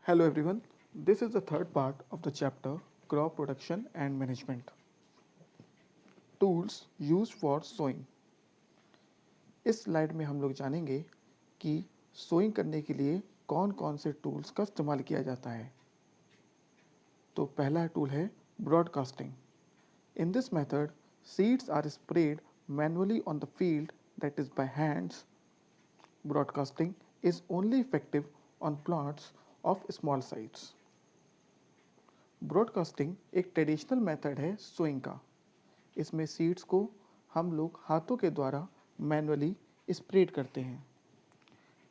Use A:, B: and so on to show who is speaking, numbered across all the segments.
A: Hello everyone, this is the third part of the chapter Crop Production and Management. Tools used for sowing. इस slide में हम लोग जानेंगे कि sowing करने के लिए कौन कौन से टूल्स का इस्तेमाल किया जाता है। तो पहला टूल है broadcasting. In this method seeds are spread manually on the field that is by hands. Broadcasting is only effective on plants of small size. Broadcasting एक ट्रेडिशनल मेथड है सोइंग का। इसमें सीड्स को हम लोग हाथों के द्वारा मैनुअली स्प्रेड करते हैं।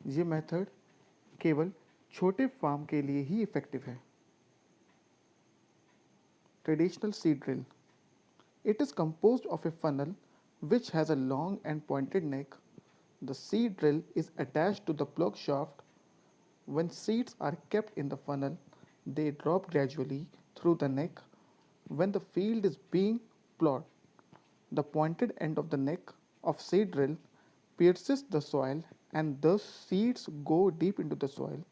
A: ये मेथड केवल छोटे फार्म के लिए ही इफेक्टिव है। Traditional seed drill, it is composed of A funnel which has a long and pointed neck. The seed drill is attached to the plug shaft. When seeds are kept in the funnel, they drop gradually through the neck. When the field is being plowed, the pointed end of the neck of seed drill pierces the soil and thus seeds go deep into the soil.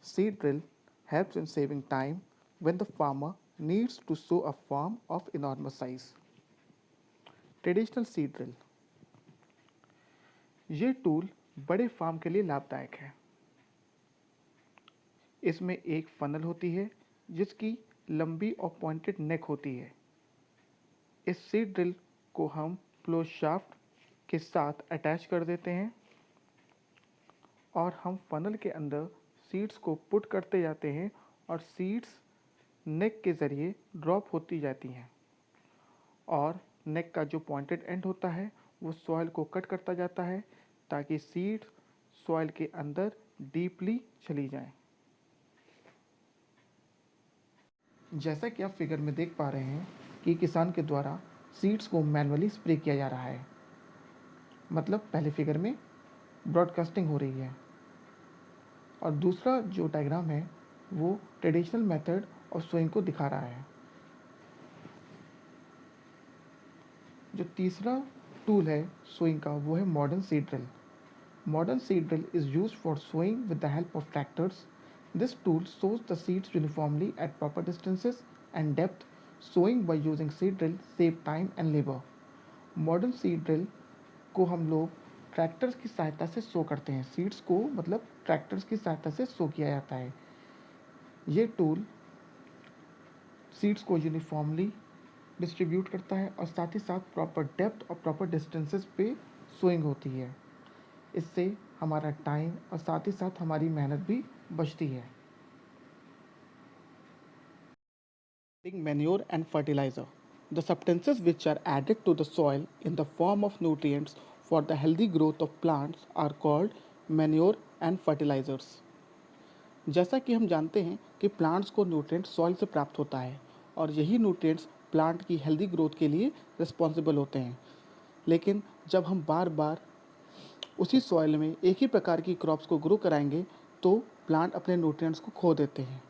A: Seed drill helps in saving time when the farmer needs to sow a farm of enormous size. Traditional seed drill, ये tool बड़े farm के लिए लाभदायक है। इसमें एक funnel होती है जिसकी लंबी और पॉइंटेड नेक होती है। इस सीड ड्रिल को हम प्लो शाफ्ट के साथ अटैच कर देते हैं और हम फनल के अंदर सीड्स को पुट करते जाते हैं और सीड्स नेक के ज़रिए ड्रॉप होती जाती हैं और नेक का जो पॉइंटेड एंड होता है वो सॉइल को कट करता जाता है ताकि सीड सॉइल के अंदर डीपली चली जाएं। जैसा कि आप फिगर में देख पा रहे हैं कि किसान के द्वारा सीड्स को मैनुअली स्प्रे किया जा रहा है। मतलब पहले फिगर में ब्रॉडकास्टिंग हो रही है और दूसरा जो डायग्राम है वो ट्रेडिशनल मेथड ऑफ सोइंग को दिखा रहा है। जो तीसरा टूल है सोइंग का वो है modern seed drill. Modern seed drill is used for sowing with the help of tractors. This tool sows the seeds uniformly at proper distances and depth. Sowing by using seed drill save time and labour. Modern seed drill को हम लोग tractors की सहायता से सो करते हैं। Seeds को मतलब ट्रैक्टर्स की सहायता से सो किया जाता है। ये टूल सीड्स को यूनिफॉर्मली डिस्ट्रीब्यूट करता है और साथ ही साथ प्रॉपर डेप्थ और प्रॉपर डिस्टेंसेस पे सोइंग होती है। इससे हमारा टाइम और साथ ही साथ हमारी मेहनत भी बचती है। Manure and fertilizer. The substances which are added to the soil in the form of nutrients for the healthy growth of plants are called manure and fertilizers. जैसा कि हम जानते हैं कि प्लांट्स को न्यूट्रिएंट्स सॉइल से प्राप्त होता है और यही न्यूट्रिएंट्स प्लांट की हेल्दी ग्रोथ के लिए रिस्पॉन्सिबल होते हैं। लेकिन जब हम बार बार उसी सॉइल में एक ही प्रकार की क्रॉप्स को ग्रो कराएंगे तो प्लांट अपने न्यूट्रिएंट्स को खो देते हैं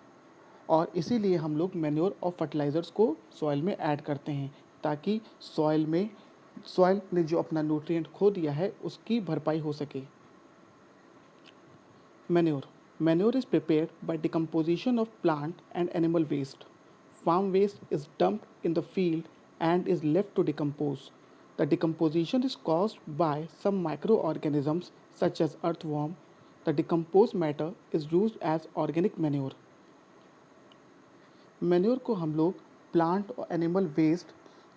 A: और इसीलिए हम लोग मैन्योर और फर्टिलाइज़र्स को सॉइल में ऐड करते हैं ताकि सॉइल ने जो अपना न्यूट्रिएंट खो दिया है उसकी भरपाई हो सके। Manure is prepared by decomposition of plant and animal waste. Farm waste is dumped in the field and is left to decompose. The decomposition is caused by some microorganisms such as earthworm. The decomposed matter is used as organic manure. Manure को हम लोग plant और animal waste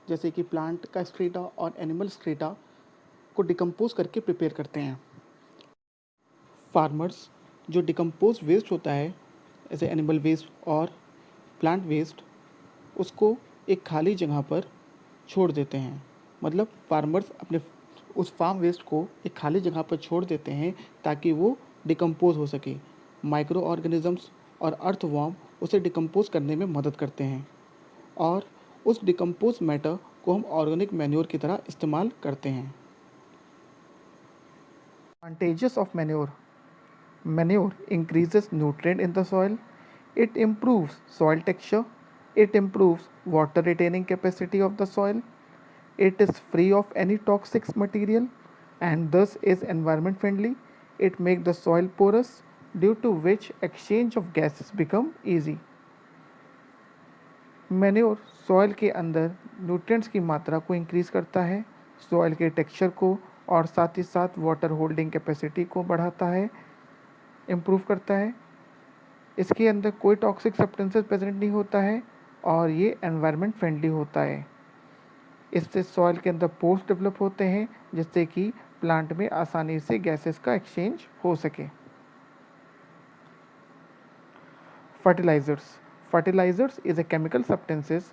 A: जैसे कि plant का strata और animal strata को decompose करके प्रिपेयर करते हैं। फार्मर्स जो डिकम्पोज वेस्ट होता है जैसे एनिमल वेस्ट और प्लांट वेस्ट उसको एक खाली जगह पर छोड़ देते हैं। मतलब फार्मर्स अपने उस फार्म वेस्ट को एक खाली जगह पर छोड़ देते हैं ताकि वो डिकम्पोज हो सके। माइक्रो ऑर्गेनिजम्स और अर्थवॉर्म उसे डिकम्पोज करने में मदद करते हैं और उस डिकम्पोज मैटर को हम ऑर्गेनिक मैन्योर की तरह इस्तेमाल करते हैं। Advantages of manure. Manure increases nutrient in the soil. It improves soil texture. It improves water retaining capacity of the soil. It is free of any toxic material and thus is environment friendly. It makes the soil porous. due to which exchange of gases become easy. Manure soil के अंदर nutrients की मात्रा को increase करता है, soil के texture को और साथ ही साथ वाटर होल्डिंग कैपेसिटी को बढ़ाता है, इम्प्रूव करता है। इसके अंदर कोई टॉक्सिक सब्सटेंसेस प्रेजेंट नहीं होता है और ये एनवायरनमेंट फ्रेंडली होता है। इससे सॉइल के अंदर पोर्स डेवलप होते हैं जिससे कि प्लांट में आसानी से गैसेस का एक्सचेंज हो सके। Fertilizers. Fertilizers is a chemical substances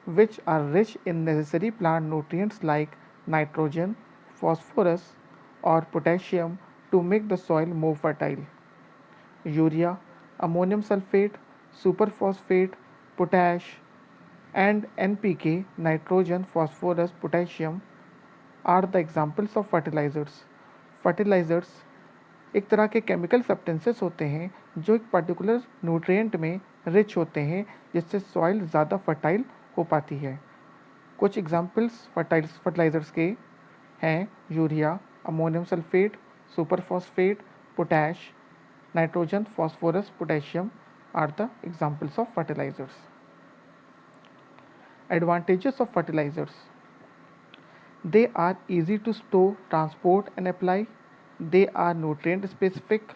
A: which are rich in necessary plant nutrients like nitrogen, phosphorus or potassium to make the soil more fertile. Urea, ammonium sulfate, superphosphate, potash and NPK, nitrogen, phosphorus, potassium are the examples of fertilizers. Fertilizers एक तरह के chemical substances होते हैं जो एक particular nutrient में rich होते हैं जिससे सॉइल ज़्यादा फर्टाइल हो पाती है। कुछ एग्जांपल्स फर्टिलाइज़र्स के हैं urea, ammonium sulphate, superphosphate, potash, nitrogen, phosphorus, potassium are the examples of fertilizers. Advantages of fertilizers: they are easy to store, transport and apply. They are nutrient specific.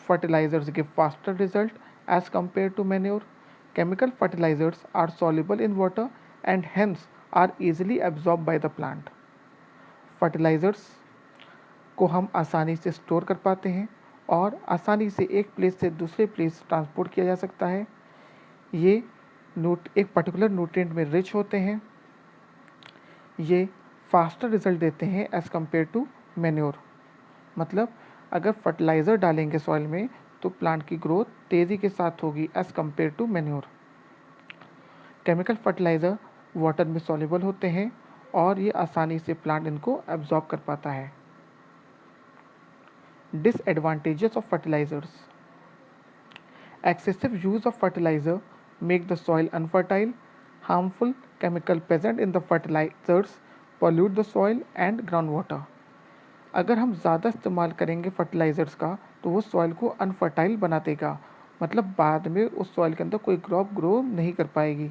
A: Fertilizers give faster result as compared to manure. Chemical fertilizers are soluble in water and hence are easily absorbed by the plant. Fertilizers को हम आसानी से store कर पाते हैं और आसानी से एक प्लेस से दूसरे प्लेस ट्रांसपोर्ट किया जा सकता है। ये एक पर्टिकुलर न्यूट्रिएंट में रिच होते हैं। ये फास्टर रिजल्ट देते हैं एज़ कम्पेयर टू मैन्योर। मतलब अगर फर्टिलाइज़र डालेंगे सॉइल में तो प्लांट की ग्रोथ तेज़ी के साथ होगी as compare to manure. Chemical fertilizer water में सॉल्युबल होते हैं और ये आसानी से प्लांट इनको एब्जॉर्ब कर पाता है। Disadvantages of fertilizers: excessive use of fertilizer make the soil unfertile. Harmful chemical present in the fertilizers pollute the soil and ground water. अगर हम ज़्यादा इस्तेमाल करेंगे फर्टिलाइज़र्स का तो वो सॉइल को अनफर्टाइल बना देगा, मतलब बाद में उस सॉइल के अंदर कोई क्रॉप ग्रो नहीं कर पाएगी।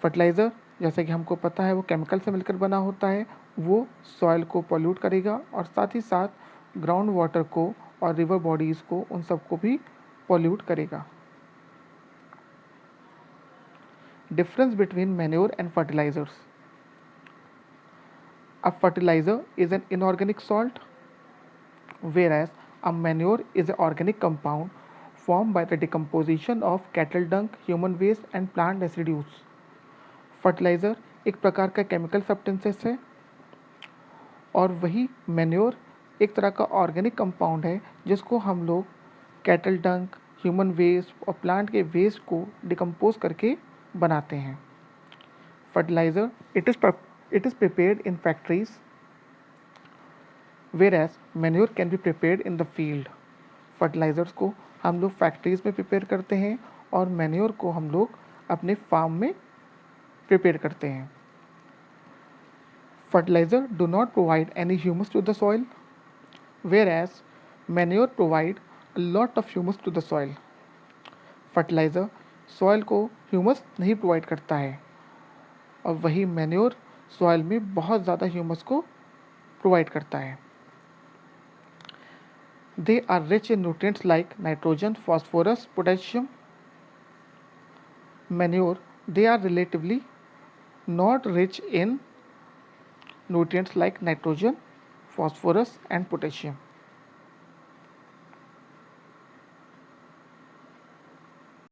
A: फर्टिलाइज़र जैसे कि हमको पता है वो केमिकल से मिलकर बना होता है, वो सॉइल को पॉल्यूट करेगा और साथ ही साथ ग्राउंड वाटर को और रिवर बॉडीज़ को उन सबको भी पॉल्यूट करेगा। Difference between manure and fertilizers: A fertilizer is an inorganic salt, whereas a manure is an organic compound formed by the decomposition of cattle dung, human waste and plant residues. Fertiliser एक प्रकार का chemical substances है और वही manure एक तरह का organic compound है जिसको हम लोग कैटल डंक, ह्यूमन वेस्ट और प्लांट के वेस्ट को डिकम्पोज करके बनाते हैं। Fertiliser it is prepared in factories, whereas manure can be prepared in the field. Fertilizers को हम लोग फैक्ट्रीज में प्रिपेयर करते हैं और मैन्योर को हम लोग अपने फार्म में प्रिपेयर करते हैं। Fertiliser do not provide any humus to the soil, whereas manure provide a lot of humus to the soil. Fertiliser soil को ह्यूमस नहीं प्रोवाइड करता है और वही मैन्योर सॉइल में बहुत ज़्यादा ह्यूमस को प्रोवाइड करता है। They are rich in nutrients like nitrogen, phosphorus, potassium. Manure they are relatively not rich in nutrients like nitrogen, phosphorus and potassium.